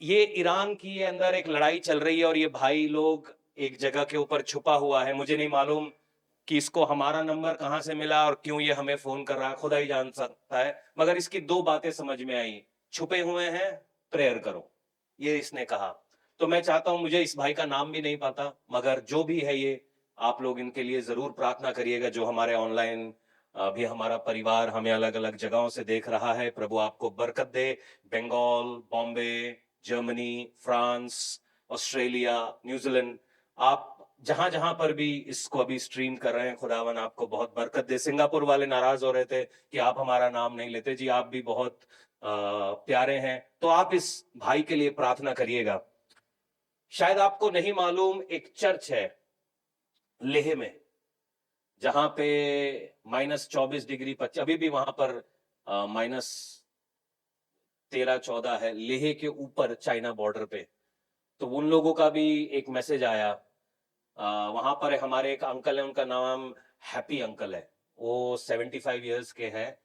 ये ईरान की अंदर एक लड़ाई चल रही है और ये भाई लोग एक जगह के ऊपर छुपा हुआ है। मुझे नहीं मालूम कि इसको हमारा नंबर कहाँ से मिला और क्यों ये हमें फ़ोन कर रहा है, खुदा ही जान सकता है। मगर इसकी 2 बातें समझ में आई, छुपे हुए हैं, प्रेयर करो, ये इसने कहा। तो मैं चाहता हूँ, मुझे इस भाई का नाम भी नहीं पता, मगर जो भी है ये, आप लोग इनके लिए ज़रूर प्रार्थना करिएगा, जो हमारे ऑनलाइन अभी हमारा परिवार हमें अलग-अलग जगहों से देख रहा है। प्रभु आपको बरकत दे। Bengal, Bombay, Germany, France, Australia, New Zealand, आप जहां-जहां पर भी इसको अभी स्ट्रीम कर रहे हैं, खुदावन आपको बहुत बरकत दे। सिंगापुर वाले नाराज हो रहे थे कि आप हमारा नाम नहीं लेते। जी, आप भी बहुत प्यारे हैं, तो आप इस भाई के लिए प्रार्थना करिएगा। शायद आपको नहीं मालूम, एक चर्च है लेह में, जहां पे -24 डिग्री, अभी भी वहां पर -13-14 है, लेह के ऊपर चाइना बॉर्डर पे। तो उन लोगों का भी एक मैसेज आया। वहां पर हमारे एक अंकल है, उनका नाम हैप्पी अंकल है। वो 75 इयर्स के हैं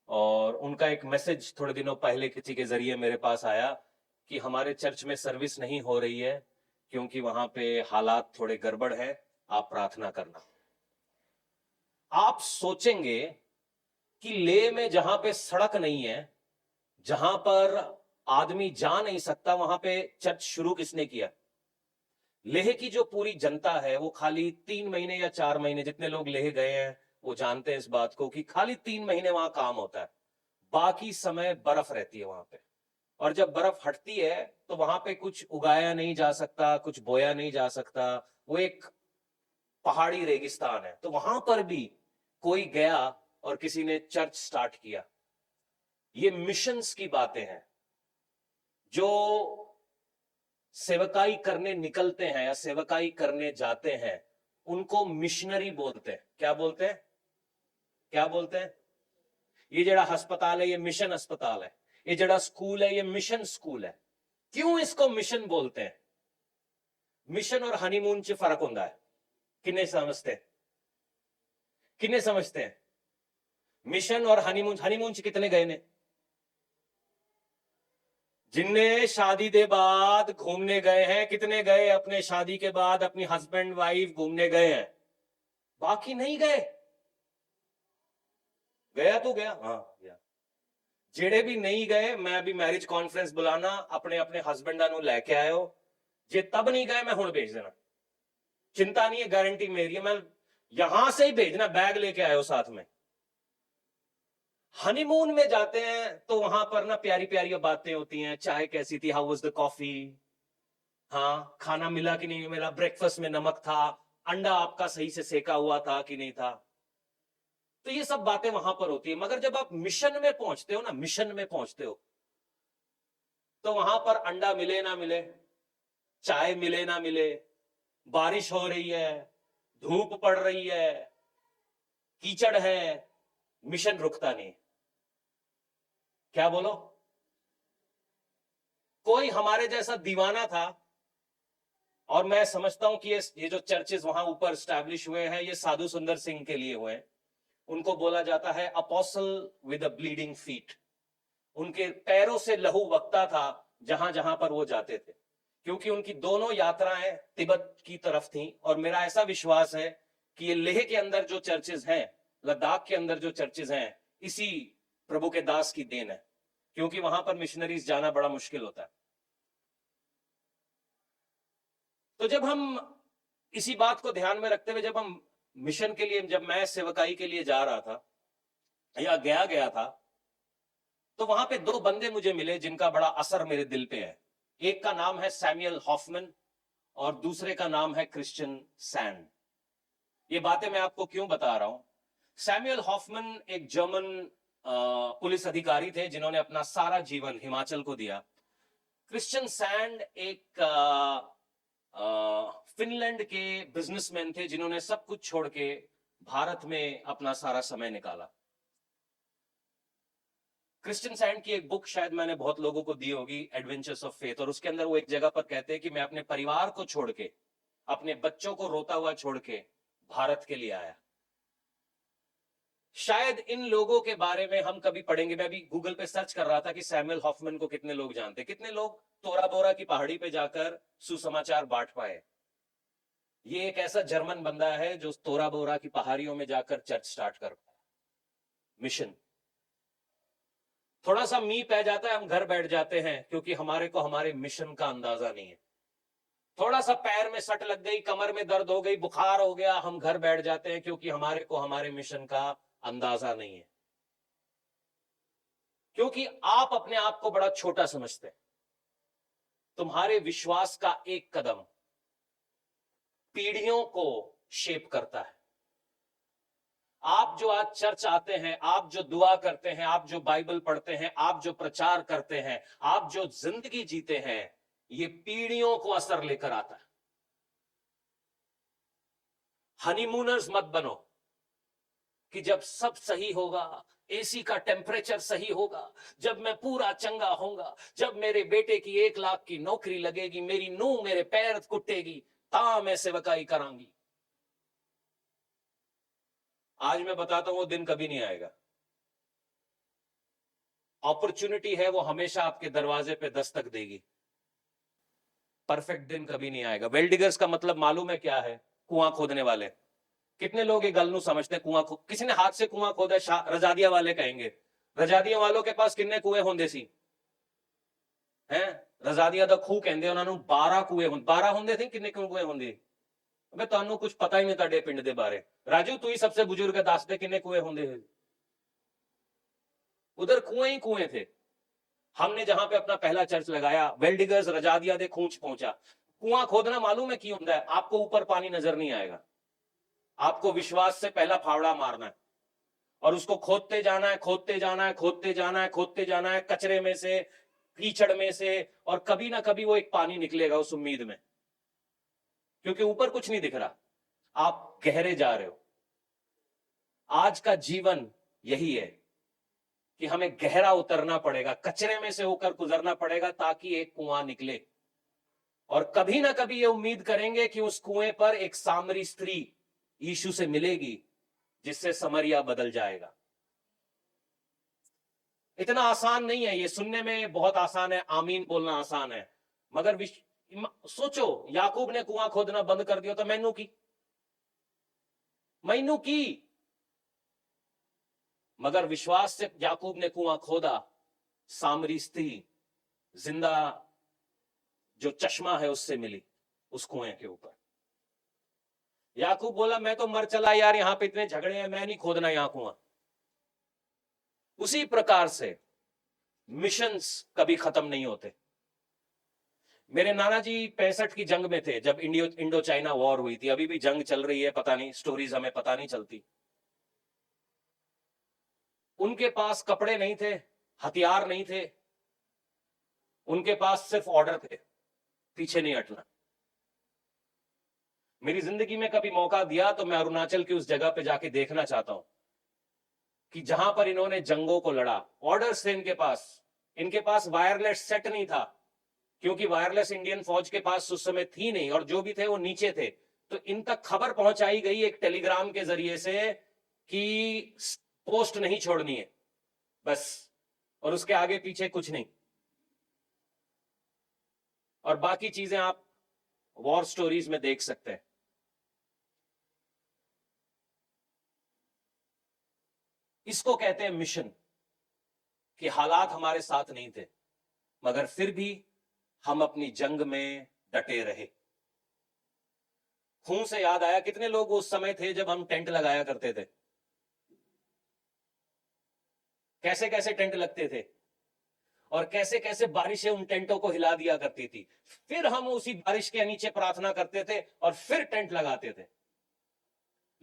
और उनका एक मैसेज थोड़े दिनों पहले किसी के जरिए मेरे पास आया कि हमारे चर्च में सर्विस नहीं हो रही है क्योंकि वहां पे हालात थोड़े गड़बड़ है, आप प्रार्थना करना। आप सोचेंगे कि लेह में जहां पे सड़क नहीं है, जहां पर आदमी जा नहीं सकता, वहां पे चर्च शुरू किसने किया? लेह की जो पूरी जनता है वो खाली 3 महीने या 4 महीने, जितने लोग लेह गए हैं वो जानते हैं इस बात को, कि खाली 3 महीने वहां काम होता है। बाकी समय बर्फ रहती है वहां पे। और जब बर्फ हटती है तो वहां पे कुछ उगाया नहीं जा सकता, कुछ बोया नहीं जा सकता। वो एक पहाड़ी रेगिस्तान है। तो वहां पर भी कोई गया और किसी ने चर्च स्टार्ट किया। ये मिशंस की बातें हैं। जो सेवकाई करने निकलते हैं या सेवकाई करने जाते हैं, उनको मिशनरी बोलते हैं। क्या बोलते हैं? क्या बोलते हैं? ये जड़ा अस्पताल है, ये मिशन अस्पताल है। ये जड़ा स्कूल है, ये मिशन स्कूल है। क्यों इसको मिशन बोलते हैं? मिशन और हनीमून च फर्क होता है। किन्ने समझते हैं? किन्ने समझते हैं? मिशन और हनीमून, हनीमून च कितने गए ने? जिनने शादी के बाद घूमने गए हैं, कितने गए अपने शादी के बाद अपनी हस्बैंड वाइफ घूमने गए हैं? बाकी नहीं गए। गया तो गया, हाँ गया। जेड़े भी नहीं गए, मैं अभी मैरिज कॉन्फ्रेंस बुलाना, अपने अपने हस्बैंडा नु लेके आयो। जे तब नहीं गए, मैं हुण भेज देना। चिंता नहीं है, गारंटी मेरी है। मैं यहां से ही भेजना, बैग लेके आयो साथ में। हनीमून में जाते हैं तो वहां पर ना प्यारी प्यारी बातें होती हैं। चाय कैसी थी, हाउ वाज द कॉफी, हाँ खाना मिला कि नहीं मिला, ब्रेकफास्ट में नमक था, अंडा आपका सही से सेका हुआ था कि नहीं था। तो ये सब बातें वहां पर होती है। मगर जब आप मिशन में पहुंचते हो ना, मिशन में पहुंचते हो, तो वहां पर अंडा मिले ना मिले, चाय मिले ना मिले, बारिश हो रही है, धूप पड़ रही है, कीचड़ है, मिशन रुकता नहीं। क्या बोलो? कोई हमारे जैसा दीवाना था। और मैं समझता हूं कि ये जो चर्चेस वहां ऊपर स्टैब्लिश हुए हैं, ये साधु सुंदर सिंह के लिए हुए हैं। उनको बोला जाता है apostle with a bleeding feet. उनके पैरों से लहू बगता था जहां जहां पर वो जाते थे, क्योंकि उनकी दोनों यात्राएं तिब्बत की तरफ थी। और मेरा ऐसा विश्वास है कि ये लेह के अंदर जो चर्चेज हैं, लद्दाख के अंदर जो चर्चेज हैं, इसी प्रभु के दास की देन है, क्योंकि वहां पर मिशनरीज जाना बड़ा मुश्किल होता है। तो जब हम इसी बात को ध्यान में रखते हुए, जब हम मिशन के लिए, जब मैं सेवकाई के लिए जा रहा था या गया गया था, तो वहां पे 2 बंदे मुझे मिले जिनका बड़ा असर मेरे दिल पे है। एक का नाम है सैमुअल हॉफमैन और दूसरे का नाम है क्रिश्चियन सैंड। ये बातें मैं आपको क्यों बता रहा हूं? सैमुअल हॉफमैन एक जर्मन पुलिस अधिकारी थे जिन्होंने अपना सारा जीवन हिमाचल को दिया। क्रिश्चियन सैंड एक फिनलैंड के बिजनेसमैन थे जिन्होंने सब कुछ छोड़ के भारत में अपना सारा समय निकाला। क्रिश्चियन सैंड की एक बुक शायद मैंने बहुत लोगों को दी होगी, एडवेंचर्स ऑफ फेथ, और उसके अंदर वो एक जगह पर कहते हैं कि मैं अपने परिवार को छोड़ के, अपने बच्चों को रोता हुआ छोड़ के भारत के लिए आया। शायद इन लोगों के बारे में हम कभी पढ़ेंगे। मैं भी गूगल पे सर्च कर रहा था कि सैमुअल हॉफमैन को कितने लोग जानते, कितने लोग तोरा बोरा की पहाड़ी पे जाकर सुसमाचार बांट पाए। ये एक ऐसा जर्मन बंदा है जो तोरा बोरा की पहाड़ियों में जाकर चर्च स्टार्ट कर पाया, मिशन। थोड़ा सा मी पै जाता है, हम घर बैठ जाते हैं, क्योंकि हमारे को हमारे मिशन का अंदाजा नहीं है। थोड़ा सा पैर में सट लग गई, कमर में दर्द हो गई, बुखार हो गया, हम घर बैठ जाते हैं, क्योंकि हमारे को हमारे मिशन का अंदाजा नहीं है। क्योंकि आप अपने आप को बड़ा छोटा समझते हैं। तुम्हारे विश्वास का एक कदम पीढ़ियों को शेप करता है। आप जो आज चर्च आते हैं, आप जो दुआ करते हैं, आप जो बाइबल पढ़ते हैं, आप जो प्रचार करते हैं, आप जो जिंदगी जीते हैं, ये पीढ़ियों को असर लेकर आता है। हनीमूनर्स मत बनो कि जब सब सही होगा, एसी का टेम्परेचर सही होगा, जब मैं पूरा चंगा होऊंगा, जब मेरे बेटे की 1 लाख की नौकरी लगेगी, मेरी नूह मेरे पैर कुटेगी, ता मैं सेवकाई करांगी। आज मैं बताता हूं, वो दिन कभी नहीं आएगा। अपॉर्चुनिटी है, वो हमेशा आपके दरवाजे पे दस्तक देगी। परफेक्ट दिन कभी नहीं आएगा। वेल्डिगर्स का मतलब मालूम है क्या है? कुआं खोदने वाले। कितने लोग ये गल नू समझते हैं? कुआं किसी ने हाथ से कुआं खोदा, रजादिया वाले कहेंगे। रजादिया वालों के पास कितने कुएं होंगे सी हैं? रजादिया दा खूह कहंदे उन्हां नू। 12 कुएं होंदे। 12 होंदे थे। कितने कुएं होंदे? अबे तुहानू कुछ पता ही नहीं तुहाडे पिंड दे बारे। राजू तू ही सबसे बुजुर्ग है, दस दे कितने कुएं होंदे? उधर कुएं ही कुएं थे। हमने जहां पे अपना पहला चर्च लगाया, वेल्डिगर्स रजादिया दे खूंच पहुंचा। कुआं खोदना मालूम है क्यों होता है? आपको ऊपर पानी नजर नहीं आएगा, आपको विश्वास से पहला फावड़ा मारना है और उसको खोदते जाना है, खोदते जाना है, खोदते जाना है, खोदते जाना है, कचरे में से, कीचड़ में से, और कभी ना कभी वो एक पानी निकलेगा उस उम्मीद में, क्योंकि ऊपर कुछ नहीं दिख रहा, आप गहरे जा रहे हो। आज का जीवन यही है कि हमें गहरा उतरना पड़ेगा, कचरे में से होकर गुजरना पड़ेगा, ताकि एक कुआं निकले। और कभी ना कभी ये उम्मीद करेंगे कि उस कुएं पर एक सामरी स्त्री यीशु से मिलेगी, जिससे समरिया बदल जाएगा। इतना आसान नहीं है। ये सुनने में बहुत आसान है, आमीन बोलना आसान है, मगर सोचो, याकूब ने कुआं खोदना बंद कर दिया तो मैनू की। मगर विश्वास से याकूब ने कुआं खोदा, सामरी स्त्री जिंदा जो चश्मा है उससे मिली उस कुएं के ऊपर। याकूब बोला, मैं तो मर चला यार, यहां पे इतने झगड़े हैं, मैं नहीं खोदना यहां कुआं। उसी प्रकार से मिशंस कभी खत्म नहीं होते। मेरे नाना जी 65 की जंग में थे, जब इंडो चाइना वॉर हुई थी। अभी भी जंग चल रही है, पता नहीं, स्टोरीज हमें पता नहीं चलती। उनके पास कपड़े नहीं थे, हथियार नहीं थे, उनके पास सिर्फ ऑर्डर थे, पीछे नहीं हटना। मेरी जिंदगी में कभी मौका दिया तो मैं अरुणाचल की उस जगह पे जाके देखना चाहता हूं कि जहां पर इन्होंने जंगों को लड़ा। ऑर्डर्स थे इनके पास। इनके पास वायरलेस सेट नहीं था, क्योंकि वायरलेस इंडियन फौज के पास उस समय थी नहीं, और जो भी थे वो नीचे थे। तो इन तक खबर पहुंचाई गई एक टेलीग्राम के जरिए से कि पोस्ट नहीं छोड़नी है, बस, और उसके आगे पीछे कुछ नहीं। और बाकी चीजें आप वॉर स्टोरीज में देख सकते हैं। इसको कहते हैं मिशन, कि हालात हमारे साथ नहीं थे, मगर फिर भी हम अपनी जंग में डटे रहे। खून से याद आया, कितने लोग उस समय थे जब हम टेंट लगाया करते थे? कैसे कैसे टेंट लगते थे, और कैसे कैसे बारिशें उन टेंटों को हिला दिया करती थी। फिर हम उसी बारिश के नीचे प्रार्थना करते थे और फिर टेंट लगाते थे।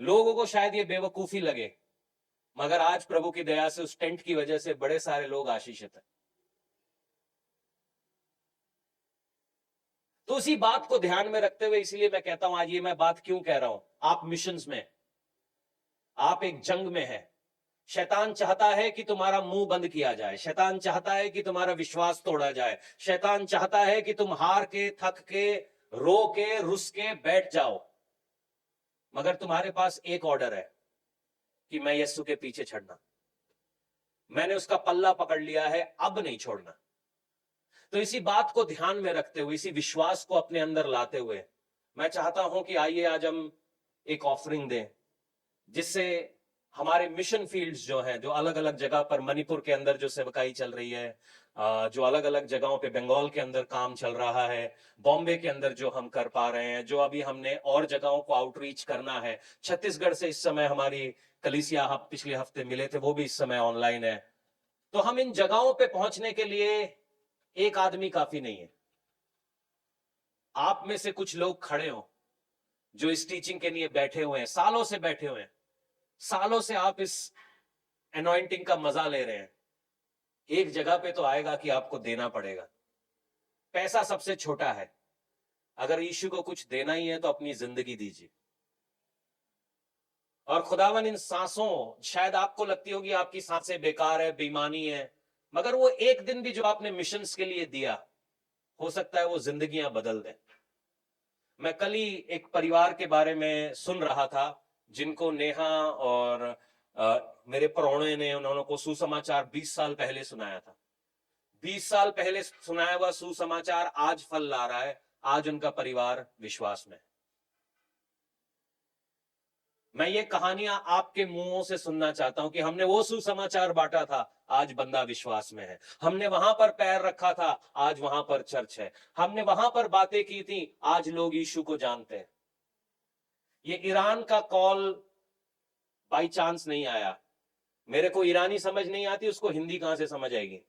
लोगों को शायद ये बेवकूफी लगे, मगर आज प्रभु की दया से उस टेंट की वजह से बड़े सारे लोग आशीषित हैं। तो उसी बात को ध्यान में रखते हुए इसलिए मैं कहता हूं, आज ये मैं बात क्यों कह रहा हूं, आप मिशंस में, आप एक जंग में हैं। शैतान चाहता है कि तुम्हारा मुंह बंद किया जाए, शैतान चाहता है कि तुम्हारा विश्वास तोड़ा जाए, शैतान चाहता है कि तुम हार के, थक के, रो के, रुस के बैठ जाओ। मगर तुम्हारे पास एक ऑर्डर है, कि मैं यीशु के पीछे चढ़ना, मैंने उसका पल्ला पकड़ लिया है, अब नहीं छोड़ना। तो इसी बात को ध्यान में रखते हुए, इसी विश्वास को अपने अंदर लाते हुए, मैं चाहता हूं कि आइए आज हम एक ऑफरिंग दें, जिससे हमारे मिशन फील्ड्स जो हैं, जो अलग अलग जगह पर मणिपुर के अंदर जो सेवकाई चल रही है, जो अलग अलग जगहों पे बंगाल के अंदर काम चल रहा है, बॉम्बे के अंदर जो हम कर पा रहे हैं, जो अभी हमने और जगहों को आउटरीच करना है, छत्तीसगढ़ से इस समय हमारी कलीसिया पिछले हफ्ते मिले थे, वो भी इस समय ऑनलाइन है। तो हम इन जगहों पे पहुंचने के लिए एक आदमी काफी नहीं है। आप में से कुछ लोग खड़े हो जो इस टीचिंग के लिए बैठे हुए हैं, सालों से बैठे हुए हैं, सालों से आप इस अनॉइंटिंग का मजा ले रहे हैं। एक जगह पे तो आएगा कि आपको देना पड़ेगा। पैसा सबसे छोटा है, अगर यीशु को कुछ देना ही है तो अपनी जिंदगी दीजिए। और खुदावन इन सांसों, शायद आपको लगती होगी आपकी सांसें बेकार है, बेईमानी है, मगर वो एक दिन भी जो आपने मिशंस के लिए दिया, हो सकता है वो जिंदगियां बदल दें। मैं कल ही एक परिवार के बारे में सुन रहा था, जिनको नेहा और मेरे परौणे ने, उन्होंने को सुसमाचार 20 साल पहले सुनाया था। 20 साल पहले सुनाया हुआ सुसमाचार आज फल ला रहा है। आज उनका परिवार विश्वास में है। मैं ये कहानियां आपके मुंहों से सुनना चाहता हूं कि हमने वो सुसमाचार बांटा था, आज बंदा विश्वास में है। हमने वहां पर पैर रखा था, आज वहां पर चर्च है। हमने वहां पर बातें की थी, आज लोग यीशु को जानते हैं। ये ईरान का कॉल बाई चांस नहीं आया। मेरे को ईरानी समझ नहीं आती, उसको हिंदी कहां से समझ आएगी।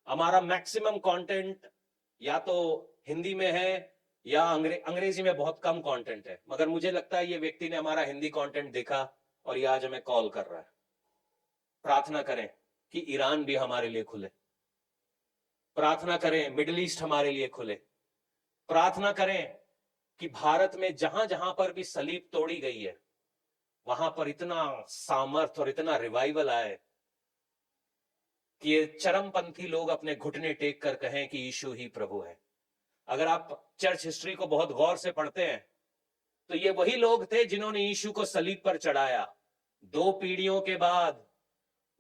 हमारा मैक्सिमम कंटेंट या तो हिंदी में है या अंग्रेजी में बहुत कम कंटेंट है, मगर मुझे लगता है ये व्यक्ति ने हमारा हिंदी कंटेंट देखा और ये आज हमें कॉल कर रहा है। प्रार्थना करें कि ईरान भी हमारे लिए खुले, प्रार्थना करें मिडिल ईस्ट हमारे लिए खुले, प्रार्थना करें कि भारत में जहां जहां पर भी सलीब तोड़ी गई है, वहां पर इतना सामर्थ और इतना रिवाइवल आए कि ये चरमपंथी लोग अपने घुटने टेक कर कहें कि यीशु ही प्रभु है। अगर आप चर्च हिस्ट्री को बहुत गौर से पढ़ते हैं तो ये वही लोग थे जिन्होंने यीशु को सलीब पर चढ़ाया। 2 पीढ़ियों के बाद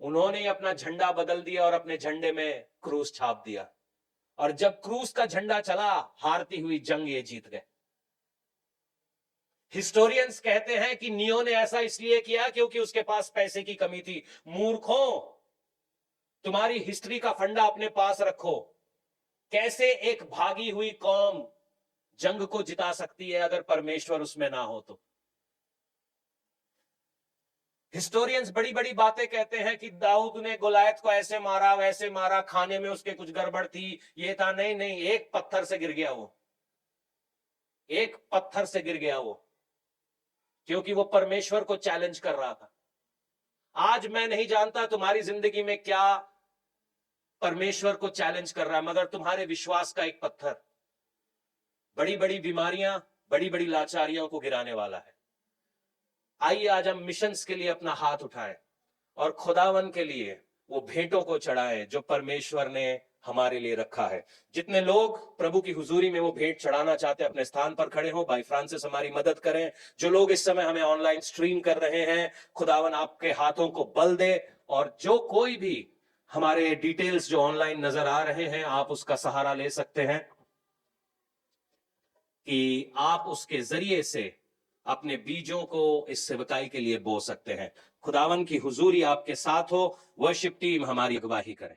उन्होंने अपना झंडा बदल दिया और अपने झंडे में क्रूस छाप दिया, और जब क्रूस का झंडा चला, हारती हुई जंग ये जीत गए। हिस्टोरियंस कहते हैं कि नियो ने ऐसा इसलिए किया क्योंकि उसके पास पैसे की कमी थी। मूर्खों, तुम्हारी हिस्ट्री का फंडा अपने पास रखो। कैसे एक भागी हुई कौम जंग को जिता सकती है अगर परमेश्वर उसमें ना हो तो? हिस्टोरियंस बड़ी बड़ी बातें कहते हैं कि दाऊद ने गोलायत को ऐसे मारा, वैसे मारा, खाने में उसके कुछ गड़बड़ थी, ये था। नहीं नहीं, एक पत्थर से गिर गया वो, एक पत्थर से गिर गया वो, क्योंकि वो परमेश्वर को चैलेंज कर रहा था। आज मैं नहीं जानता तुम्हारी जिंदगी में क्या परमेश्वर को चैलेंज कर रहा है, मगर तुम्हारे विश्वास का एक पत्थर बड़ी बड़ी बीमारियां, बड़ी बड़ी लाचारियों को गिराने वाला है। आइए आज हम मिशंस के लिए अपना हाथ उठाएं और खुदावन के लिए वो भेंटों को चढ़ाएं जो परमेश्वर ने हमारे लिए रखा है। जितने लोग प्रभु की हुजूरी में वो भेंट चढ़ाना चाहते हैं, अपने स्थान पर खड़े हो। भाई फ्रांसिस हमारी मदद करें। जो लोग इस समय हमें ऑनलाइन स्ट्रीम कर रहे हैं, खुदावन आपके हाथों को बल दे, और जो कोई भी हमारे डिटेल्स जो ऑनलाइन नजर आ रहे हैं, आप उसका सहारा ले सकते हैं कि आप उसके जरिए से अपने बीजों को इस सेवकाई के लिए बो सकते हैं। खुदावन की हुजूरी आपके साथ हो। वर्शिप टीम हमारी अगवाही करें।